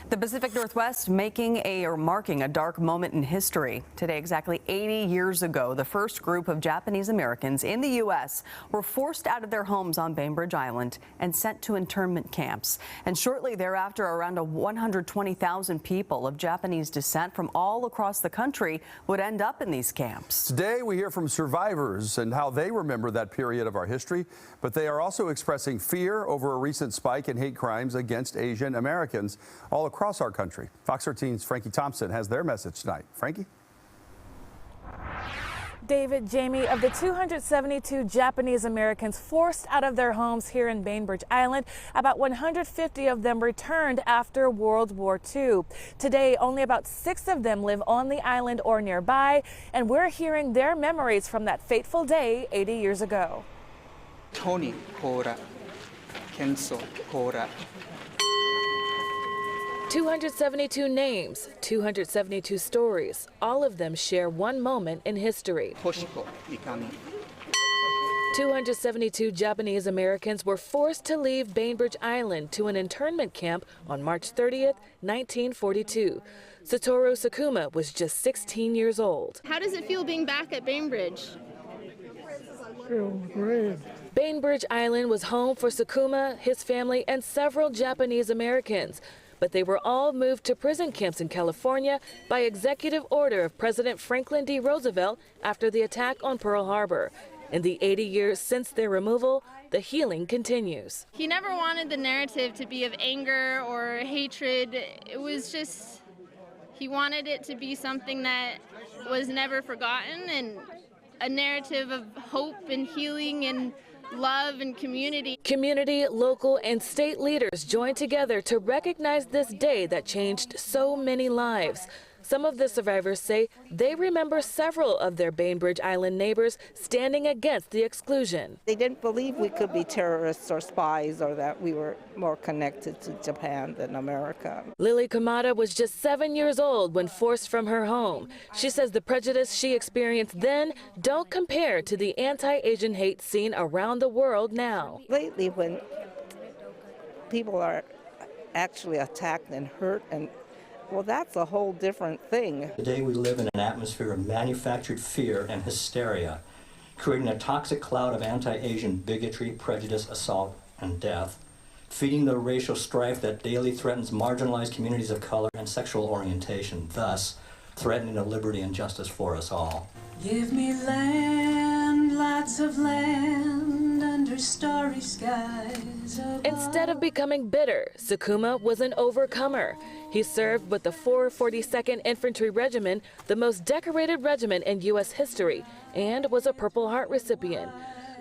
The Pacific Northwest marking a dark moment in history. Today, exactly 80 years ago, the first group of Japanese Americans in the U.S. were forced out of their homes on Bainbridge Island and sent to internment camps. And shortly thereafter, around 120,000 people of Japanese descent from all across the country would end up in these camps. Today, we hear from survivors and how they remember that period of our history, but they are also expressing fear over a recent spike in hate crimes against Asian Americans all across our country. Fox 13's Frankie Thompson has their message tonight. Frankie? David, Jamie, of the 272 Japanese Americans forced out of their homes here in Bainbridge Island, about 150 of them returned after World War II. Today, only about 6 of them live on the island or nearby, and we're hearing their memories from that fateful day 80 years ago. Tony Kora, Kenzo Kora. 272 names, 272 stories. All of them share one moment in history. 272 Japanese Americans were forced to leave Bainbridge Island to an internment camp on March 30th, 1942. Satoru Sakuma was just 16 years old. How does it feel being back at Bainbridge? Feels great. Bainbridge Island was home for Sakuma, his family, and several Japanese Americans. But they were all moved to prison camps in California by executive order of President Franklin D. Roosevelt after the attack on Pearl Harbor. In the 80 years since their removal, the healing continues. He never wanted the narrative to be of anger or hatred. It was just, he wanted it to be something that was never forgotten, and a narrative of hope and healing and love and community. Community, local, and state leaders joined together to recognize this day that changed so many lives. Some of the survivors say they remember several of their Bainbridge Island neighbors standing against the exclusion. They didn't believe we could be terrorists or spies, or that we were more connected to Japan than America. Lily Kamada was just 7 years old when forced from her home. She says the prejudice she experienced then don't compare to the anti-Asian hate seen around the world now. Lately, when people are actually attacked and hurt, well, that's a whole different thing. Today we live in an atmosphere of manufactured fear and hysteria, creating a toxic cloud of anti-Asian bigotry, prejudice, assault, and death, feeding the racial strife that daily threatens marginalized communities of color and sexual orientation, thus threatening the liberty and justice for us all. Give me land, lots of land under starry skies above. Instead of becoming bitter, Sakuma was an overcomer. He served with the 442nd Infantry Regiment, the most decorated regiment in U.S. history, and was a Purple Heart recipient.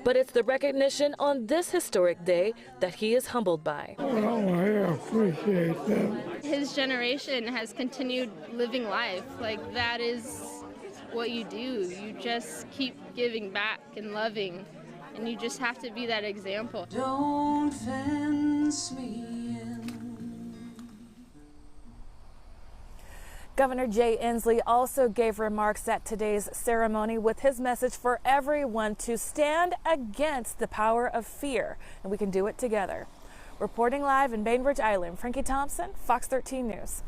But it's the recognition on this historic day that he is humbled by. Well, I appreciate that. His generation has continued living life. Like, that is what you do. You just keep giving back and loving, and you just have to be that example. Don't fence me in. Governor Jay Inslee also gave remarks at today's ceremony with his message for everyone to stand against the power of fear, and we can do it together. Reporting live in Bainbridge Island, Frankie Thompson, Fox 13 News.